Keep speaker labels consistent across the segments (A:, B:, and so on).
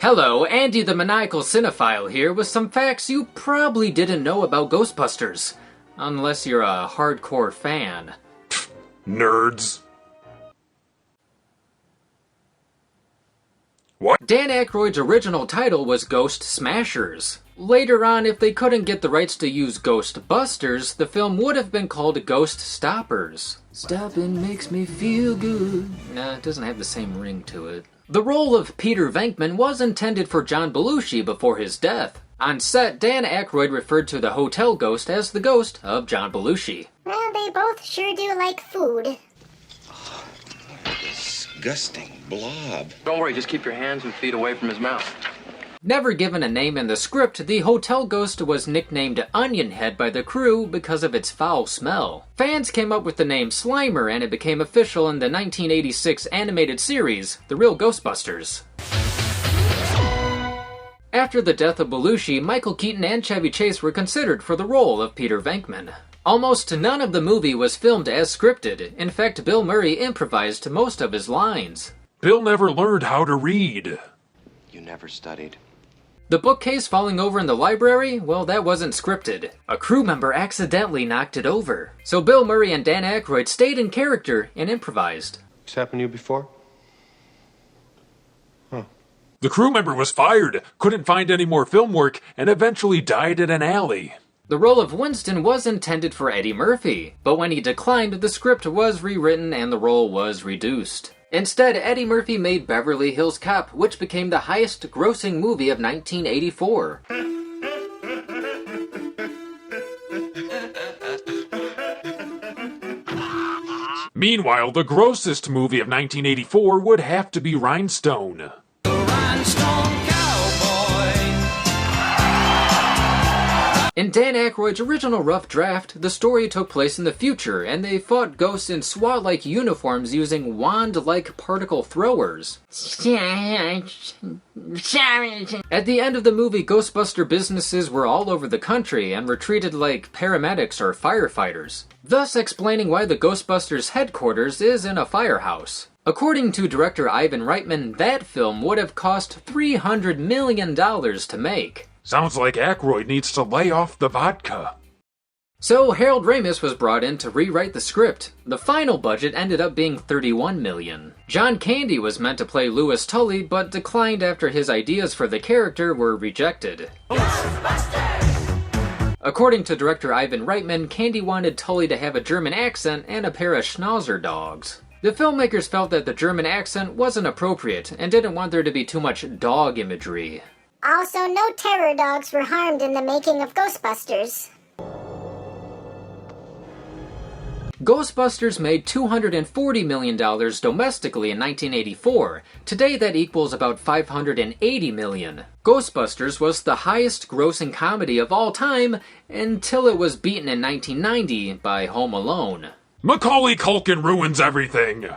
A: Hello, Andy the Maniacal Cinephile here with some facts you probably didn't know about Ghostbusters. Unless you're a hardcore fan.
B: Nerds. What?
A: Dan Aykroyd's original title was Ghost Smashers. Later on, if they couldn't get the rights to use Ghostbusters, the film would have been called Ghost Stoppers. Stopping makes me feel good. Nah, it doesn't have the same ring to it. The role of Peter Venkman was intended for John Belushi before his death. On set, Dan Aykroyd referred to the hotel ghost as the ghost of John Belushi.
C: Well, they both sure do like food.
D: Oh, disgusting blob.
E: Don't worry, just keep your hands and feet away from his mouth.
A: Never given a name in the script, the hotel ghost was nicknamed Onion Head by the crew because of its foul smell. Fans came up with the name Slimer and it became official in the 1986 animated series, The Real Ghostbusters. After the death of Belushi, Michael Keaton and Chevy Chase were considered for the role of Peter Venkman. Almost none of the movie was filmed as scripted. In fact, Bill Murray improvised most of his lines.
B: Bill never learned how to read.
D: You never studied.
A: The bookcase falling over in the library? Well, that wasn't scripted. A crew member accidentally knocked it over. So Bill Murray and Dan Aykroyd stayed in character and improvised.
E: This happened to you before?
B: The crew member was fired, couldn't find any more film work, and eventually died in an alley.
A: The role of Winston was intended for Eddie Murphy, but when he declined, the script was rewritten and the role was reduced. Instead, Eddie Murphy made Beverly Hills Cop, which became the highest-grossing movie of 1984.
B: Meanwhile, the grossest movie of 1984 would have to be Rhinestone.
A: In Dan Aykroyd's original rough draft, the story took place in the future, and they fought ghosts in SWAT-like uniforms using wand-like particle throwers. At the end of the movie, Ghostbuster businesses were all over the country and were treated like paramedics or firefighters, thus explaining why the Ghostbusters headquarters is in a firehouse. According to director Ivan Reitman, that film would have cost $300 million to make.
B: Sounds like Aykroyd needs to lay off the vodka.
A: So Harold Ramis was brought in to rewrite the script. The final budget ended up being $31 million. John Candy was meant to play Louis Tully, but declined after his ideas for the character were rejected. According to director Ivan Reitman, Candy wanted Tully to have a German accent and a pair of schnauzer dogs. The filmmakers felt that the German accent wasn't appropriate and didn't want there to be too much dog imagery.
C: Also, no terror dogs were harmed in the making of Ghostbusters.
A: Ghostbusters made $240 million domestically in 1984. Today that equals about $580 million. Ghostbusters was the highest grossing comedy of all time until it was beaten in 1990 by Home Alone.
B: Macaulay Culkin ruins everything.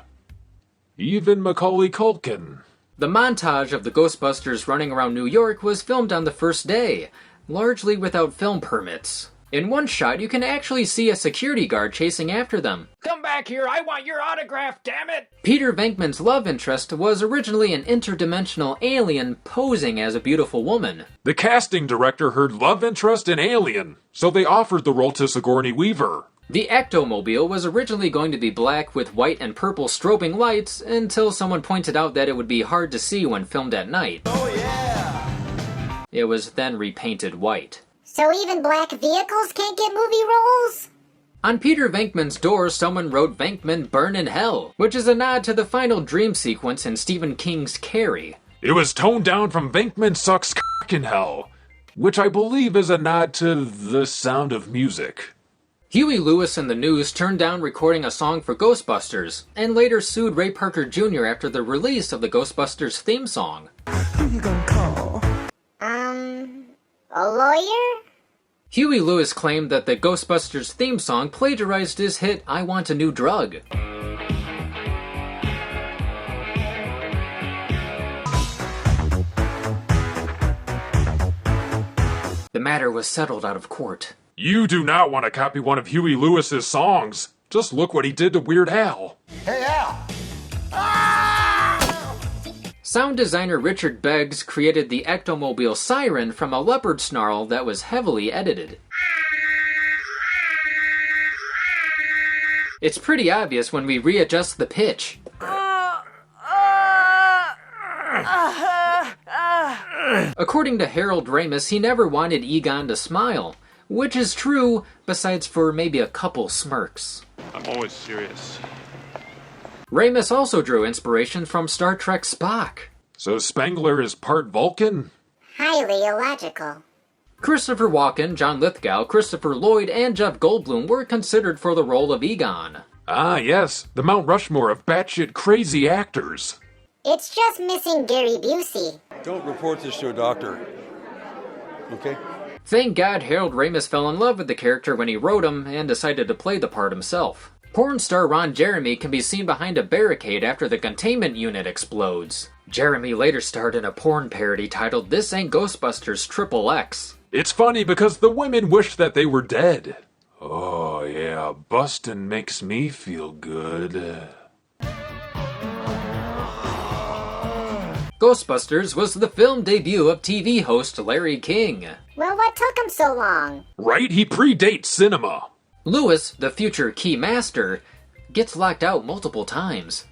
B: Even Macaulay Culkin.
A: The montage of the Ghostbusters running around New York was filmed on the first day, largely without film permits. In one shot, you can actually see a security guard chasing after them.
F: Come back here, I want your autograph, damn it!
A: Peter Venkman's love interest was originally an interdimensional alien posing as a beautiful woman.
B: The casting director heard love interest in Alien, so they offered the role to Sigourney Weaver.
A: The Ectomobile was originally going to be black with white and purple strobing lights until someone pointed out that it would be hard to see when filmed at night.
F: Oh yeah!
A: It was then repainted white.
C: So even black vehicles can't get movie roles?
A: On Peter Venkman's door, someone wrote Venkman Burn in Hell, which is a nod to the final dream sequence in Stephen King's Carrie.
B: It was toned down from Venkman Sucks Cock in Hell, which I believe is a nod to The Sound of Music.
A: Huey Lewis and the News turned down recording a song for Ghostbusters, and later sued Ray Parker Jr. after the release of the Ghostbusters theme song.
G: Who you gonna call?
C: A lawyer?
A: Huey Lewis claimed that the Ghostbusters theme song plagiarized his hit I Want a New Drug. The matter was settled out of court.
B: You do not want to copy one of Huey Lewis's songs. Just look what he did to Weird Al.
F: Hey, Al!
A: Sound designer Richard Beggs created the ectomobile siren from a leopard snarl that was heavily edited. It's pretty obvious when we readjust the pitch. According to Harold Ramis, he never wanted Egon to smile, which is true, besides for maybe a couple smirks.
B: I'm always serious.
A: Ramis also drew inspiration from Star Trek Spock.
B: So Spengler is part Vulcan?
C: Highly illogical.
A: Christopher Walken, John Lithgow, Christopher Lloyd, and Jeff Goldblum were considered for the role of Egon.
B: Ah, yes, the Mount Rushmore of batshit crazy actors.
C: It's just missing Gary Busey.
H: Don't report this to a doctor. Okay?
A: Thank God Harold Ramis fell in love with the character when he wrote him and decided to play the part himself. Porn star Ron Jeremy can be seen behind a barricade after the containment unit explodes. Jeremy later starred in a porn parody titled This Ain't Ghostbusters XXX.
B: It's funny because the women wish that they were dead. Oh yeah, bustin' makes me feel good.
A: Ghostbusters was the film debut of TV host Larry King.
C: Well, what took him so long?
B: Right? He predates cinema.
A: Lewis, the future key master, gets locked out multiple times.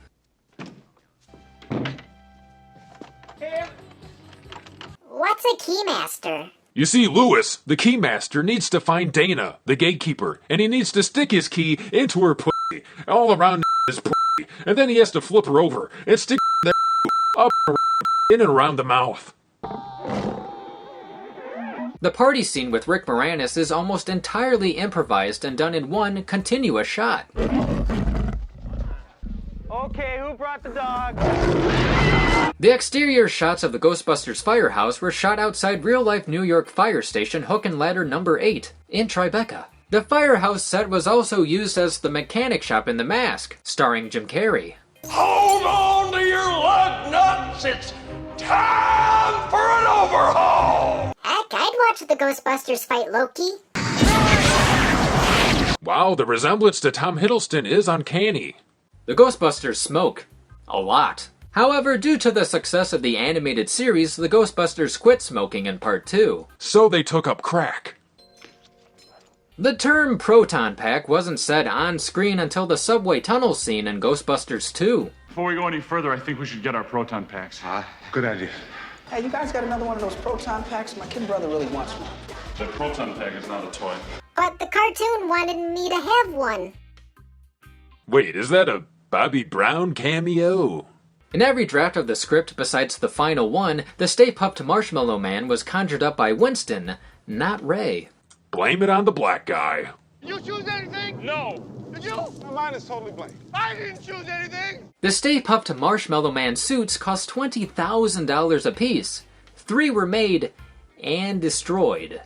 C: What's a keymaster?
B: You see, Lewis, the keymaster, needs to find Dana, the gatekeeper, and he needs to stick his key into her pussy, all around his pussy, and then he has to flip her over and stick that up and around, in and around the mouth.
A: The party scene with Rick Moranis is almost entirely improvised and done in one continuous shot.
F: Okay, who brought the dog?
A: The exterior shots of the Ghostbusters firehouse were shot outside real-life New York fire station Hook and Ladder No. 8 in Tribeca. The firehouse set was also used as the mechanic shop in The Mask, starring Jim Carrey.
F: Hold on to your lug nuts! It's time for an overhaul!
C: Heck, I'd watch the Ghostbusters fight Loki.
B: Wow, the resemblance to Tom Hiddleston is uncanny.
A: The Ghostbusters smoke. A lot. However, due to the success of the animated series, the Ghostbusters quit smoking in Part 2.
B: So they took up crack.
A: The term proton pack wasn't said on screen until the subway tunnel scene in Ghostbusters 2.
I: Before we go any further, I think we should get our proton packs.
D: Good idea.
G: Hey, you guys got another one of those proton packs? My kid brother really wants one.
I: The proton pack is not a toy.
C: But the cartoon wanted me to have one.
B: Wait, is that a Bobby Brown cameo?
A: In every draft of the script besides the final one, the Stay Puft Marshmallow Man was conjured up by Winston, not Ray.
B: Blame it on the black guy.
F: Did you choose anything? No. Did you?
H: Mine is totally blank.
F: I didn't choose anything!
A: The Stay Puft Marshmallow Man suits cost $20,000 apiece. 3 were made and destroyed.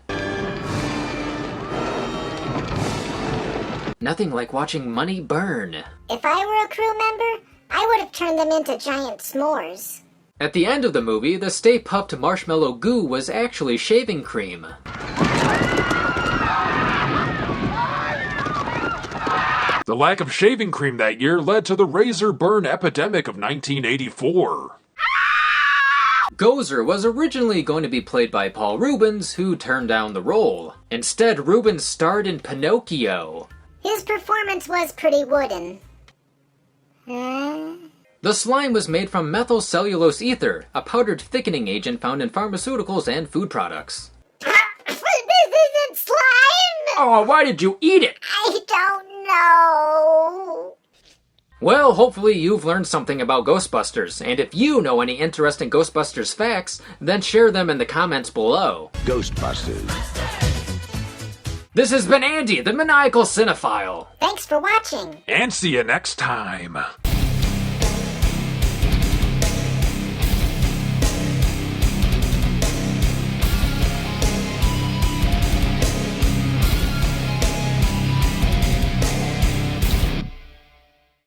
A: Nothing like watching money burn.
C: If I were a crew member, I would have turned them into giant s'mores.
A: At the end of the movie, the Stay Puft Marshmallow goo was actually shaving cream.
B: The lack of shaving cream that year led to the razor burn epidemic of 1984.
A: Gozer was originally going to be played by Paul Rubens, who turned down the role. Instead, Rubens starred in Pinocchio.
C: His performance was pretty wooden. Huh?
A: The slime was made from methyl cellulose ether, a powdered thickening agent found in pharmaceuticals and food products.
C: This isn't slime!
A: Oh, why did you eat it?
C: I don't know.
A: Well, hopefully you've learned something about Ghostbusters, and if you know any interesting Ghostbusters facts, then share them in the comments below.
D: Ghostbusters.
A: This has been Andy, the Maniacal Cinephile.
C: Thanks for watching.
B: And see you next time.